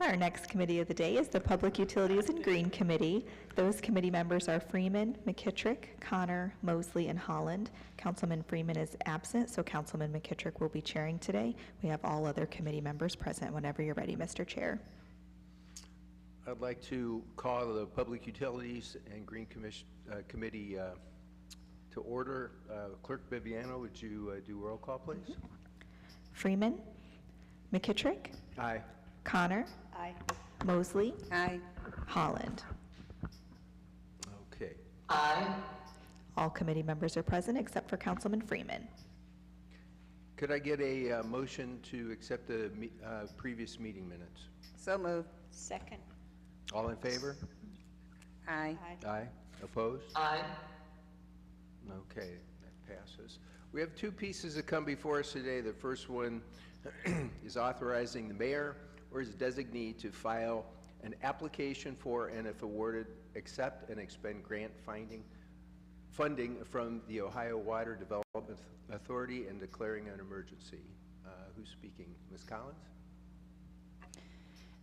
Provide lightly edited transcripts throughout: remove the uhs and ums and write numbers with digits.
Our next committee of the day is the Public Utilities and Green Committee. Those committee members are Freeman, McKittrick, Connor, Mosley, and Holland. Councilman Freeman is absent, so Councilman McKittrick will be chairing today. We have all other committee members present whenever you're ready, Mr. Chair. I'd like to call the Public Utilities and Green Committee to order. Clerk Bibiano, would you do roll call, please? Freeman, McKittrick, Aye. Connor, Aye. Mosley, Aye. Holland. Okay. Aye. All committee members are present except for Councilman Freeman. Could I get a motion to accept the previous meeting minutes? So moved. Second. All in favor? Aye. Aye. Opposed? Aye. Okay, that passes. We have two pieces that come before us today. The first one is authorizing the mayor or his designee to file an application for, and if awarded, accept and expend grant funding from the Ohio Water Development Authority and declaring an emergency. Who's speaking? Ms. Collins?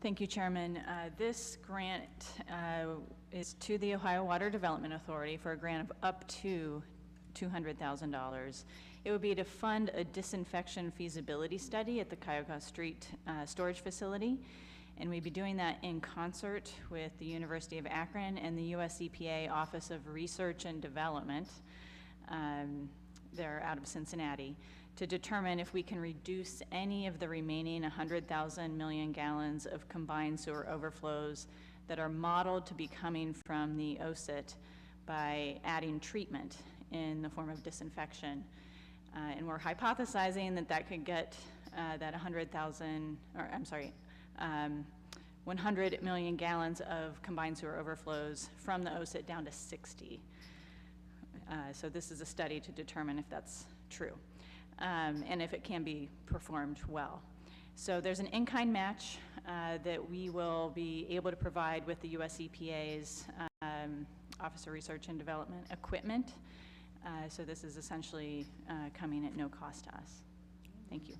Thank you, Chairman. This grant is to the Ohio Water Development Authority for a grant of up to $200,000. It would be to fund a disinfection feasibility study at the Cuyahoga Street storage facility, and we'd be doing that in concert with the University of Akron and the U.S. EPA Office of Research and Development. They're out of Cincinnati, to determine if we can reduce any of the remaining 100,000 million gallons of combined sewer overflows that are modeled to be coming from the OSIT by adding treatment in the form of disinfection. And we're hypothesizing that that could get that 100 million gallons of combined sewer overflows from the OSIT down to 60. So this is a study to determine if that's true and if it can be performed well. So there's an in-kind match that we will be able to provide with the US EPA's Office of Research and Development equipment. So this is essentially coming at no cost to us. Thank you.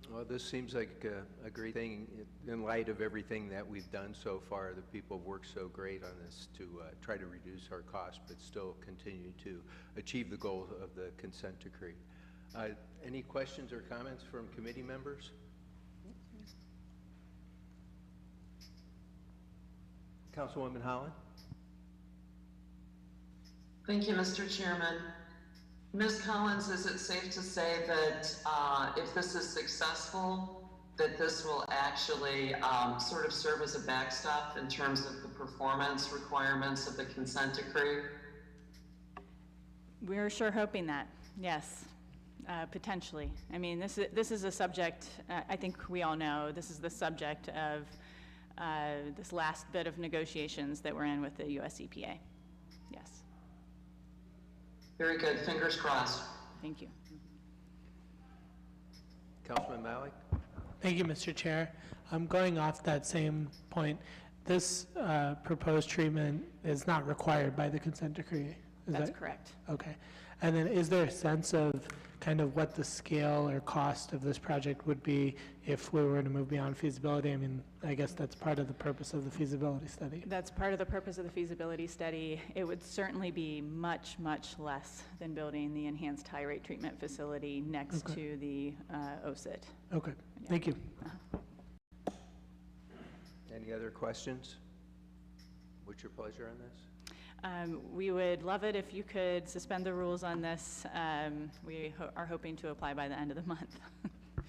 Well, this seems like a great thing in light of everything that we've done so far. The people have worked so great on this to try to reduce our costs, but still continue to achieve the goal of the consent decree. Any questions or comments from committee members? Councilwoman Holland? Thank you, Mr. Chairman. Ms. Collins, is it safe to say that if this is successful, that this will actually sort of serve as a backstop in terms of the performance requirements of the consent decree? We're sure hoping that, yes, potentially. I mean, this is a subject, I think we all know, this is the subject of this last bit of negotiations that we're in with the US EPA. Yes. Very good. Fingers crossed. Thank you. Councilman Malik? Thank you, Mr. Chair. I'm going off that same point. This proposed treatment is not required by the consent decree. That's correct. Okay. And then is there a sense of kind of what the scale or cost of this project would be if we were to move beyond feasibility? I mean, I guess that's part of the purpose of the feasibility study. That's part of the purpose of the feasibility study. It would certainly be much, much less than building the enhanced high rate treatment facility next to the OSIT. Okay. Yeah. Thank you. Any other questions? What's your pleasure on this? We would love it if you could suspend the rules on this. We are hoping to apply by the end of the month.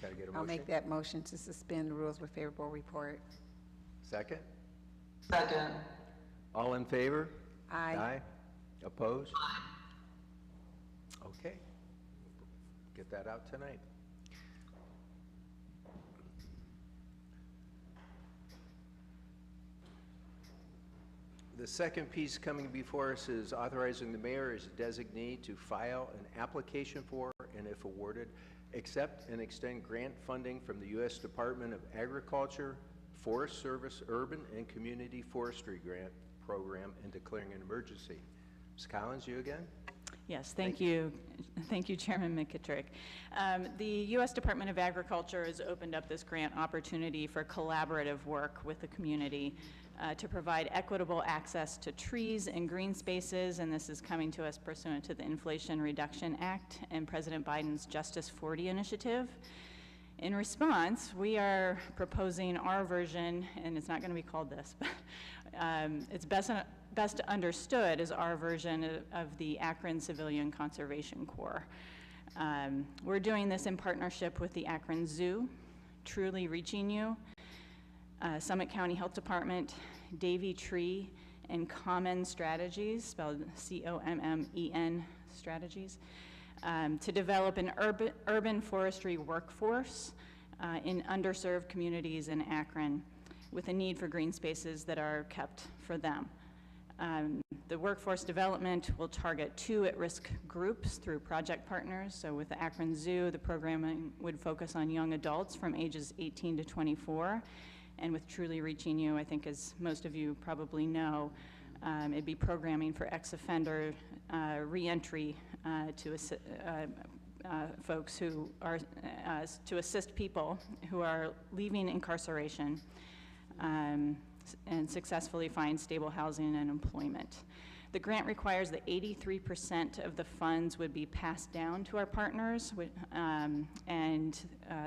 Gotta get a motion. I'll make that motion to suspend the rules with favorable report. Second? Second. All in favor? Aye. Aye. Opposed? Okay. Get that out tonight. The second piece coming before us is authorizing the mayor as a designee to file an application for, and if awarded, accept and extend grant funding from the U.S. Department of Agriculture, Forest Service, Urban and Community Forestry Grant Program, and declaring an emergency. Ms. Collins, you again? Yes, thank you. Thank you, Chairman McKittrick. The U.S. Department of Agriculture has opened up this grant opportunity for collaborative work with the community to provide equitable access to trees and green spaces, and this is coming to us pursuant to the Inflation Reduction Act and President Biden's Justice 40 initiative. In response, we are proposing our version, and it's not going to be called this, but it's best understood as our version of the Akron Civilian Conservation Corps. We're doing this in partnership with the Akron Zoo, Truly Reaching You, Summit County Health Department, Davy Tree, and Common Strategies, spelled C-O-M-M-E-N Strategies, to develop an urban forestry workforce in underserved communities in Akron with a need for green spaces that are kept for them. The workforce development will target 2 at-risk groups through project partners. So with the Akron Zoo, the programming would focus on young adults from ages 18 to 24. And with Truly Reaching You, I think as most of you probably know, it'd be programming for ex-offender reentry to folks who are, to assist people who are leaving incarceration and successfully find stable housing and employment. The grant requires that 83% of the funds would be passed down to our partners, and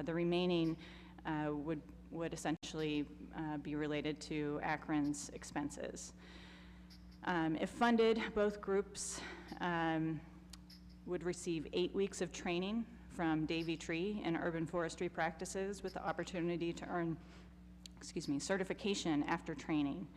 the remaining would essentially be related to Akron's expenses. If funded, both groups would receive 8 weeks of training from Davy Tree in urban forestry practices with the opportunity to earn certification after training.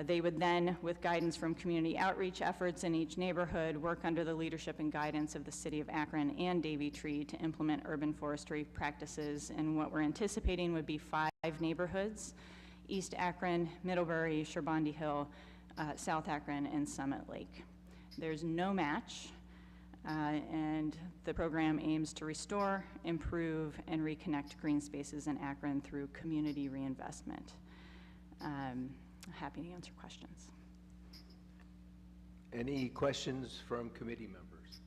They would then, with guidance from community outreach efforts in each neighborhood, work under the leadership and guidance of the City of Akron and Davy Tree to implement urban forestry practices in what we're anticipating would be 5 neighborhoods: East Akron, Middlebury, Sherbondi Hill, South Akron, and Summit Lake. There's no match, and the program aims to restore, improve, and reconnect green spaces in Akron through community reinvestment. Happy to answer questions. Any questions from committee members?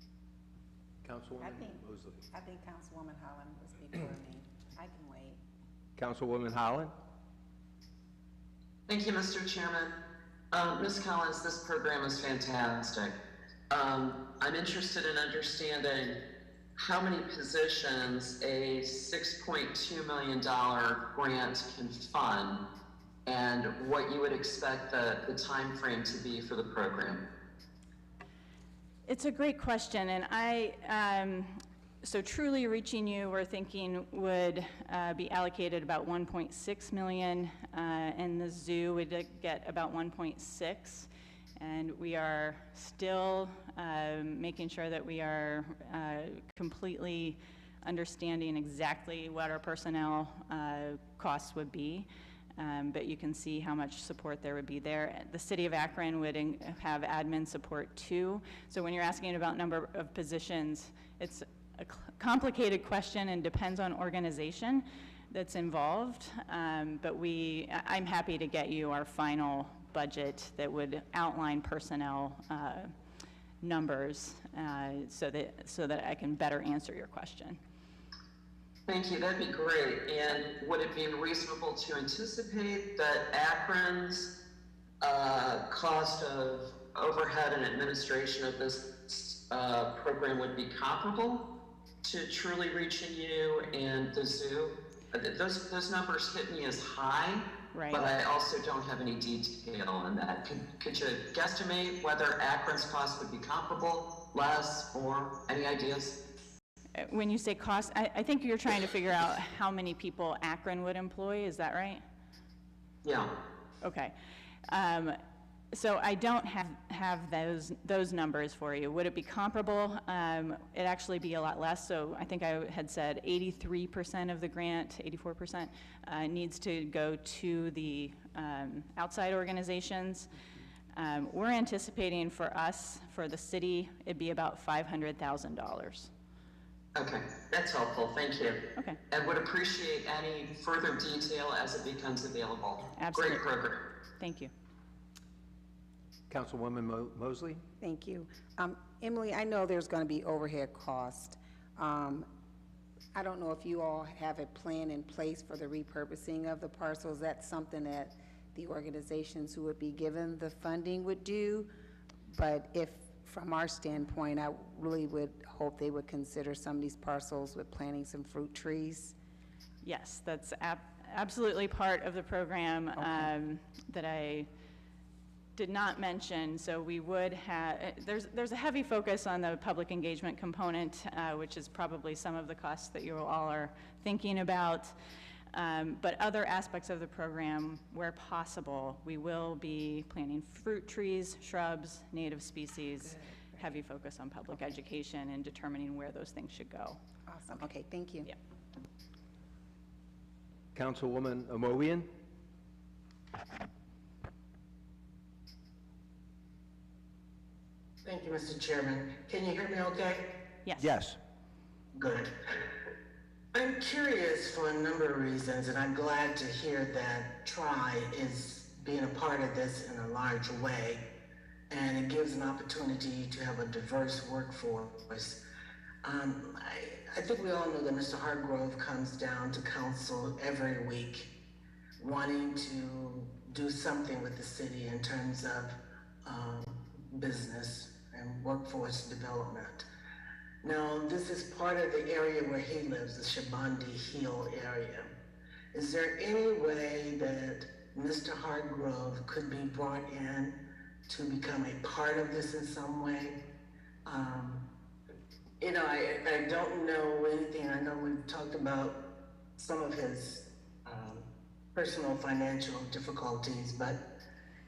Councilwoman Mosley. I think Councilwoman Holland was before me. I can wait. Councilwoman Holland? Thank you, Mr. Chairman. Ms. Collins, this program is fantastic. I'm interested in understanding how many positions a $6.2 million grant can fund and what you would expect the time frame to be for the program. It's a great question, and so Truly Reaching You, we're thinking would be allocated about 1.6 million, and the zoo would get about 1.6, and we are still making sure that we are completely understanding exactly what our personnel costs would be. But you can see how much support there would be there. The City of Akron would have admin support too. So when you're asking about number of positions, it's a complicated question and depends on organization that's involved. But I'm happy to get you our final budget that would outline personnel numbers so that I can better answer your question. Thank you, that'd be great. And would it be reasonable to anticipate that Akron's cost of overhead and administration of this program would be comparable to Truly Reaching You and the zoo? Those numbers hit me as high, right, but I also don't have any detail on that. Could you guesstimate whether Akron's cost would be comparable, less, or any ideas? When you say cost, I think you're trying to figure out how many people Akron would employ, is that right? Yeah. Okay. So I don't have those numbers for you. Would it be comparable? It'd actually be a lot less. So I think I had said 83% of the grant, 84%, needs to go to the outside organizations. We're anticipating for us, for the city, it'd be about $500,000. Okay, that's helpful, thank you. Okay. And would appreciate any further detail as it becomes available. Absolutely. Great program. Thank you. Councilwoman Mosley? Thank you. Emily, I know there's going to be overhead cost. I don't know if you all have a plan in place for the repurposing of the parcels. That's something that the organizations who would be given the funding would do. But if, from our standpoint, I really would hope they would consider some of these parcels with planting some fruit trees. Yes, that's absolutely part of the program that I did not mention. So we would have, there's a heavy focus on the public engagement component, which is probably some of the costs that you all are thinking about. But other aspects of the program, where possible, we will be planting fruit trees, shrubs, native species, heavy focus on public education and determining where those things should go. Awesome. Okay, thank you. Yeah. Councilwoman Amowian? Thank you, Mr. Chairman. Can you hear me okay? Yes. Yes. Good. I'm curious for a number of reasons, and I'm glad to hear that TRI is being a part of this in a large way, and it gives an opportunity to have a diverse workforce. I think we all know that Mr. Hargrove comes down to council every week wanting to do something with the city in terms of business and workforce development. Now, this is part of the area where he lives, the Shabandi Hill area. Is there any way that Mr. Hargrove could be brought in to become a part of this in some way? You know, I don't know anything. I know we've talked about some of his personal financial difficulties, but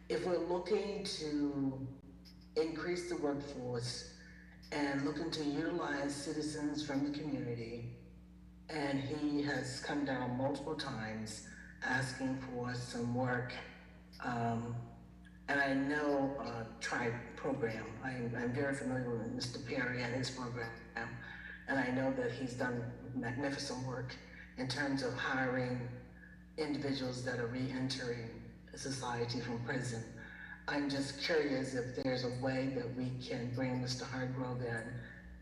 if we're looking to increase the workforce and looking to utilize citizens from the community, and he has come down multiple times asking for some work, and I know TRIBE program. I'm very familiar with Mr. Perry and his program, and I know that he's done magnificent work in terms of hiring individuals that are re-entering society from prison. I'm just curious if there's a way that we can bring Mr. Hargrove in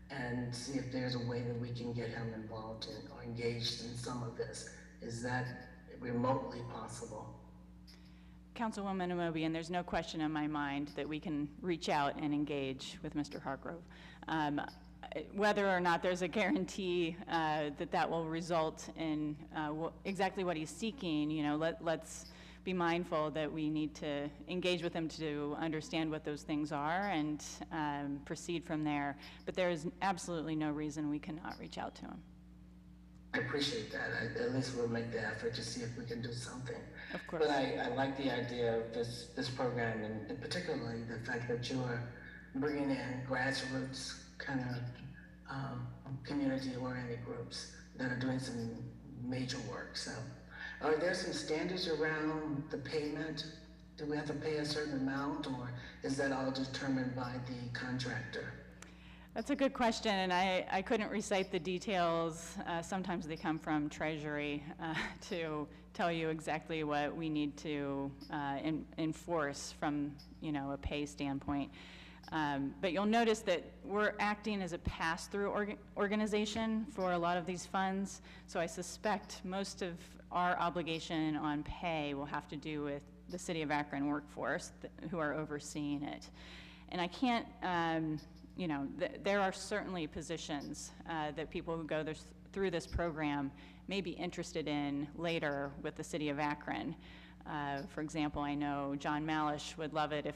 and see if there's a way that we can get him involved in or engaged in some of this. Is that remotely possible? Councilwoman Amobian, there's no question in my mind that we can reach out and engage with Mr. Hargrove. Whether or not there's a guarantee that that will result in exactly what he's seeking, you know, let's be mindful that we need to engage with him to understand what those things are and proceed from there. But there is absolutely no reason we cannot reach out to him. I appreciate that. At least we'll make the effort to see if we can do something. Of course. But I like the idea of this program, and particularly the fact that you are bringing in grassroots kind of community-oriented groups that are doing some major work. So, are there some standards around the payment? Do we have to pay a certain amount, or is that all determined by the contractor? That's a good question, and I couldn't recite the details. Sometimes they come from Treasury to tell you exactly what we need to enforce from, you know, a pay standpoint. But you'll notice that we're acting as a pass-through organization for a lot of these funds, so I suspect most of our obligation on pay will have to do with the City of Akron workforce who are overseeing it. And I can't, you know, there are certainly positions that people who go through this program may be interested in later with the City of Akron. For example, I know John Malish would love it if,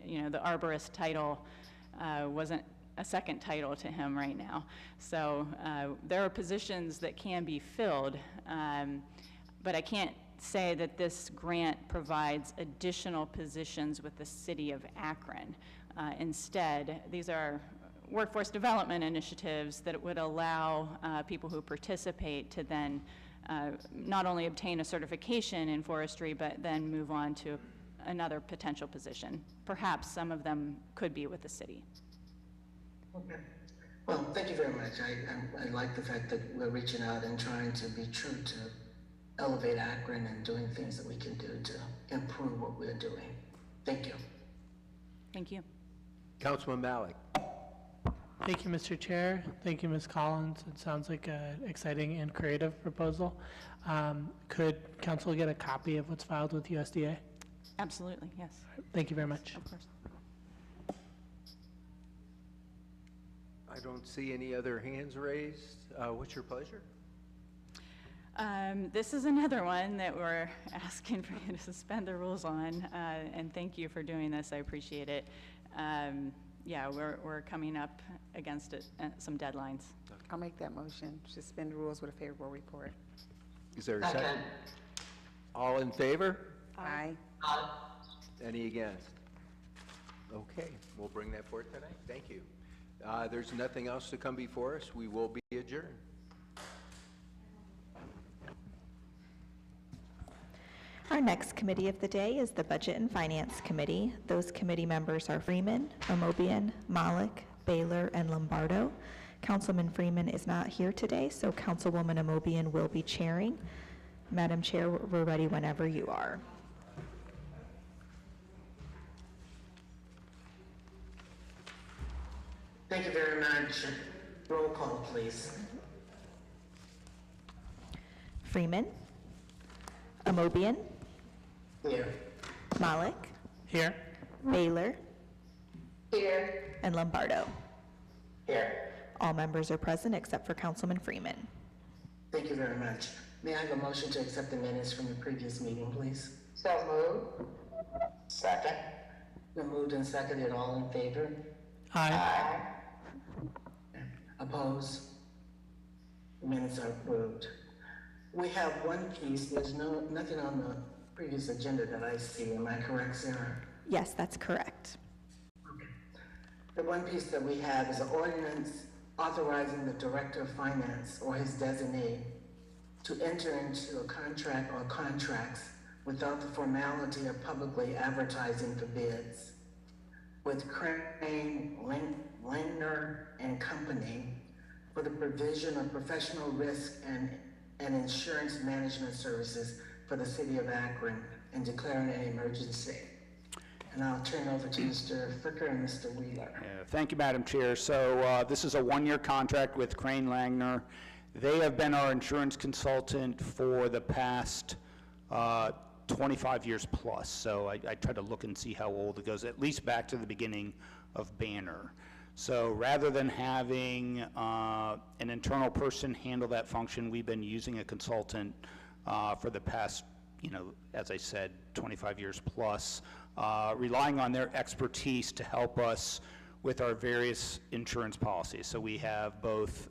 you know, the arborist title wasn't a second title to him right now. So there are positions that can be filled, but I can't say that this grant provides additional positions with the City of Akron. Instead, these are workforce development initiatives that would allow people who participate to then not only obtain a certification in forestry, but then move on to another potential position. Perhaps some of them could be with the city. Okay. Well, thank you very much. I like the fact that we're reaching out and trying to be true to elevate Akron and doing things that we can do to improve what we're doing. Thank you. Thank you. Councilman Malik. Thank you, Mr. Chair. Thank you, Ms. Collins. It sounds like an exciting and creative proposal. Could council get a copy of what's filed with USDA? Absolutely, yes, Thank you very much. of course. I don't see any other hands raised. What's your pleasure? This is another one that we're asking for you to suspend the rules on, and thank you for doing this. I appreciate it. Yeah, we're coming up against it, some deadlines. I'll make that motion, suspend the rules with a favorable report. Is there a second? Second. All in favor? Aye. Any against? Okay, we'll bring that forth tonight. Thank you. There's nothing else to come before us. We will be adjourned. Our next committee of the day is the Budget and Finance Committee. Those committee members are Freeman, Amobian, Malik, Baylor, and Lombardo. Councilman Freeman is not here today, so Councilwoman Amobian will be chairing. Madam Chair, we're ready whenever you are. Thank you very much. Roll call, please. Freeman, Amobian, Here. Malik, Here. Baylor, Here. and Lombardo. Here. All members are present except for Councilman Freeman. Thank you very much. May I have a motion to accept the minutes from the previous meeting, please? So moved. Second. Been moved and seconded. All in favor? Aye. Opposed? The minutes are approved. We have one piece. There's nothing on the previous agenda that I see. Am I correct, Sarah? Yes, that's correct. The one piece that we have is an ordinance authorizing the Director of Finance or his designee to enter into a contract or contracts without the formality of publicly advertising for bids with Crane, Langner and Company for the provision of professional risk and insurance management services for the city of Akron and declaring an emergency. And I'll turn over to Mr. Fricker and Mr. Wheeler. Thank you, Madam Chair. So this is a one-year contract with Crane Langner. They have been our insurance consultant for the past 25 years plus. So I try to look and see how old it goes, at least back to the beginning of Banner. So rather than having an internal person handle that function, we've been using a consultant for the past, as I said, 25 years plus, relying on their expertise to help us with our various insurance policies. So we have both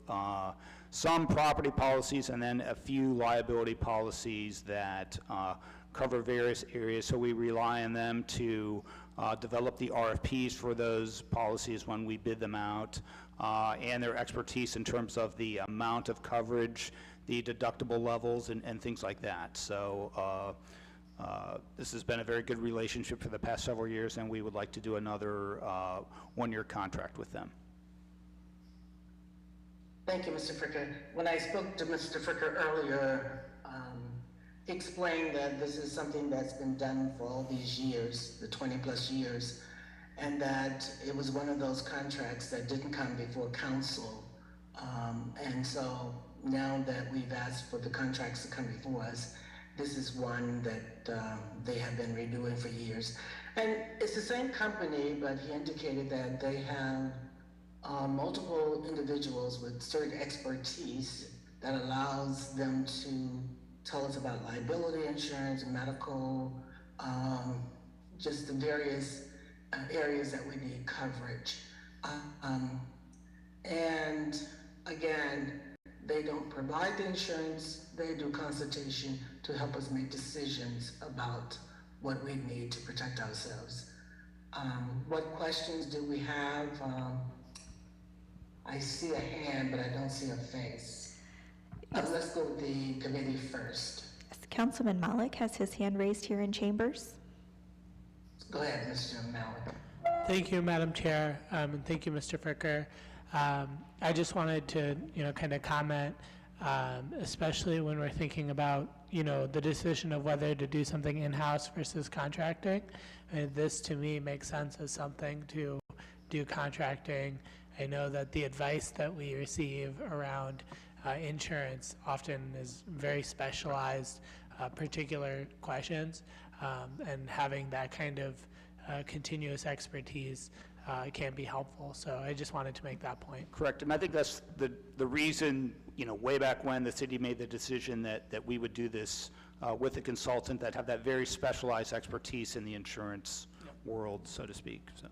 some property policies and then a few liability policies that cover various areas. So we rely on them to develop the RFPs for those policies when we bid them out, and their expertise in terms of the amount of coverage, the deductible levels, and things like that. So this has been a very good relationship for the past several years, and we would like to do another one-year contract with them. Thank you, Mr. Fricker. When I spoke to Mr. Fricker earlier, he explained that this is something that's been done for all these years, the 20 plus years, and that it was one of those contracts that didn't come before council. And so now that we've asked for the contracts to come before us, this is one that they have been redoing for years. And it's the same company, but he indicated that they have multiple individuals with certain expertise that allows them to tell us about liability insurance, medical, just the various areas that we need coverage. And again, they don't provide the insurance, they do consultation to help us make decisions about what we need to protect ourselves. What questions do we have? I see a hand, but I don't see a face. Let's go with the committee first. Yes, Councilman Malik has his hand raised here in chambers. Go ahead, Mr. Malik. Thank you, Madam Chair, and thank you, Mr. Fricker. I just wanted to, kind of comment. especially when we're thinking about, the decision of whether to do something in-house versus contracting. And this, to me, makes sense as something to do contracting. I know that the advice that we receive around insurance often is very specialized, particular questions, and having that kind of continuous expertise can be helpful. So I just wanted to make that point. Correct, and I think that's the reason, way back when the city made the decision that we would do this with a consultant that have that very specialized expertise in the insurance world, so to speak, so.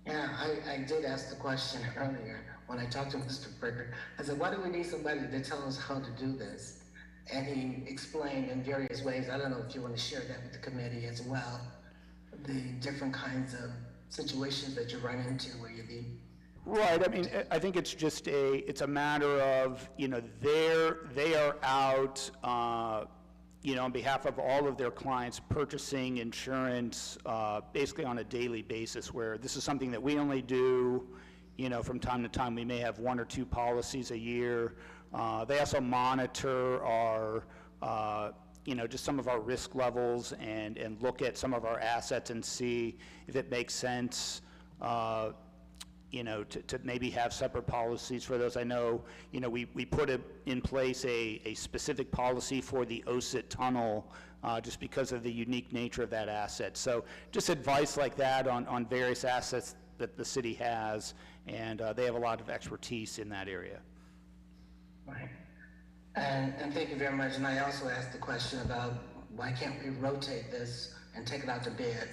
Yeah, I did ask the question earlier when I talked to Mr. Bricker. I said, why do we need somebody to tell us how to do this? And he explained in various ways. I don't know if you want to share that with the committee as well, the different kinds of situations that you run into where you need. Right, I mean, I think it's just it's a matter of, they are out, on behalf of all of their clients, purchasing insurance basically on a daily basis, where this is something that we only do, from time to time. We may have 1 or 2 policies a year. They also monitor our, just some of our risk levels and look at some of our assets and see if it makes sense, to maybe have separate policies for those. I know, we put in place a specific policy for the OSIT tunnel just because of the unique nature of that asset. So just advice like that on various assets that the city has, and they have a lot of expertise in that area. Right. And thank you very much. And I also asked the question about why can't we rotate this and take it out to bid?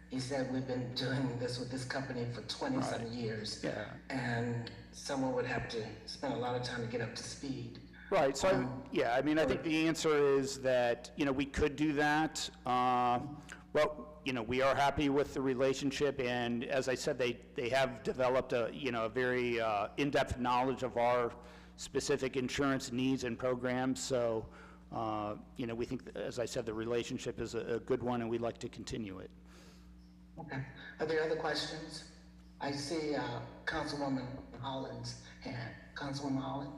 He said we've been doing this with this company for 20-some years. Yeah. And someone would have to spend a lot of time to get up to speed. Right, so, I mean, I think the answer is that, we could do that. But, we are happy with the relationship, and as I said, they have developed a very in-depth knowledge of our specific insurance needs and programs. So, we think, as I said, the relationship is a good one, and we'd like to continue it. Okay. Are there other questions? I see Councilwoman Holland's hand. Councilwoman Holland?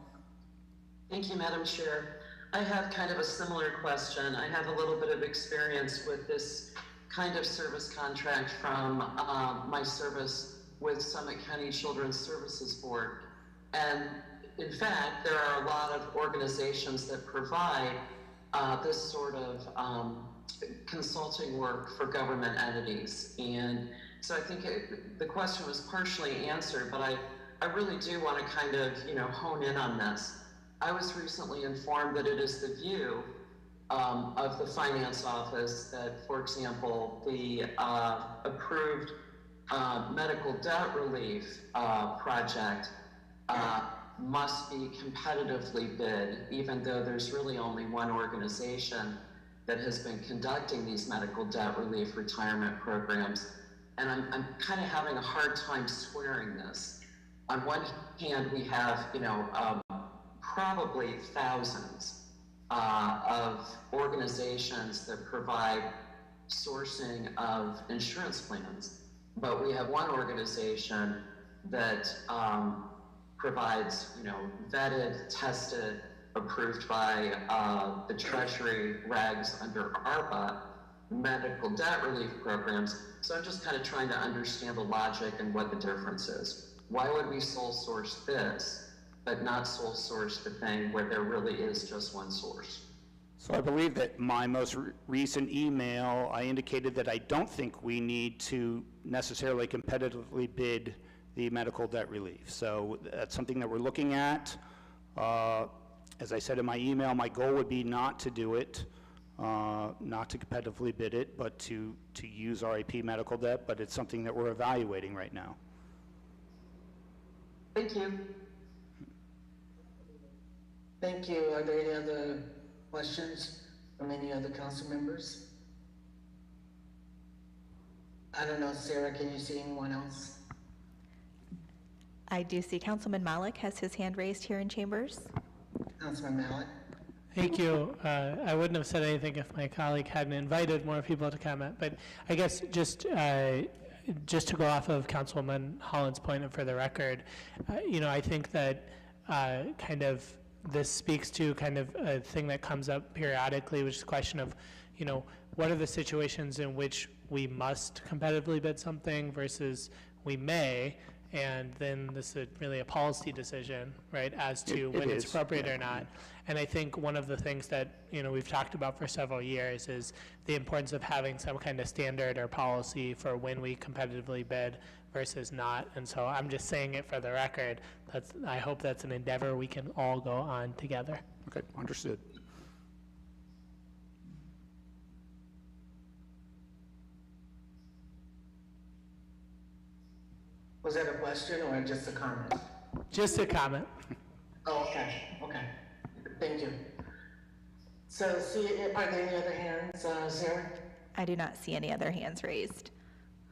Thank you, Madam Chair. I have kind of a similar question. I have a little bit of experience with this kind of service contract from my service with Summit County Children's Services Board. And in fact, there are a lot of organizations that provide this sort of consulting work for government entities. And so I think the question was partially answered, but I really do want to kind of, hone in on this. I was recently informed that it is the view of the finance office that, for example, the approved medical debt relief project must be competitively bid, even though there's really only one organization that has been conducting these medical debt relief retirement programs. And I'm kind of having a hard time squaring this. On one hand, we have, probably thousands of organizations that provide sourcing of insurance plans, but we have one organization that provides, vetted, tested, approved by the Treasury regs under ARPA medical debt relief programs. So I'm just kind of trying to understand the logic and what the difference is. Why would we sole source this, but not sole source the thing where there really is just one source? So I believe that my most recent email, I indicated that I don't think we need to necessarily competitively bid the medical debt relief. So that's something that we're looking at. As I said in my email, my goal would be not to do it, not to competitively bid it, but to use RAP medical debt, but it's something that we're evaluating right now. Thank you. Thank you. Are there any other questions from any other council members? I don't know, Sarah, can you see anyone else? I do see Councilman Malik has his hand raised here in chambers. Councilman Mallett? Thank you. I wouldn't have said anything if my colleague hadn't invited more people to comment, but I guess just to go off of Councilwoman Holland's point and for the record, I think that this speaks to kind of a thing that comes up periodically, which is the question of, what are the situations in which we must competitively bid something versus we may, and then this is really a policy decision, right, as to It when it's is, appropriate yeah. or not. And I think one of the things that, we've talked about for several years is the importance of having some kind of standard or policy for when we competitively bid versus not. And so I'm just saying it for the record. I hope that's an endeavor we can all go on together. Okay, understood. Was that a question or just a comment? Just a comment. Oh, okay. Thank you. So, see, are there any other hands, Sarah? I do not see any other hands raised.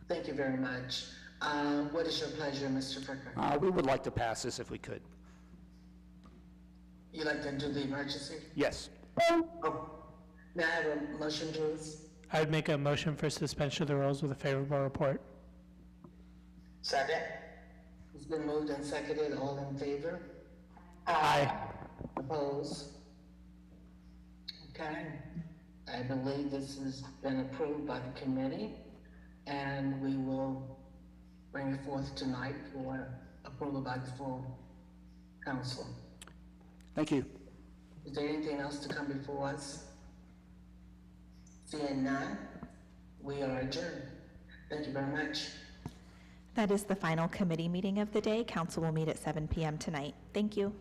Thank you very much. What is your pleasure, Mr. Fricker? We would like to pass this if we could. You like to do the emergency? Yes. Oh, may I have a motion, please? I would make a motion for suspension of the rules with a favorable report. Second. It's been moved and seconded. All in favor? Aye. Opposed? Okay. I believe this has been approved by the committee, and we will bring it forth tonight for approval by the full council. Thank you. Is there anything else to come before us? Seeing none, we are adjourned. Thank you very much. That is the final committee meeting of the day. Council will meet at 7 p.m. tonight. Thank you.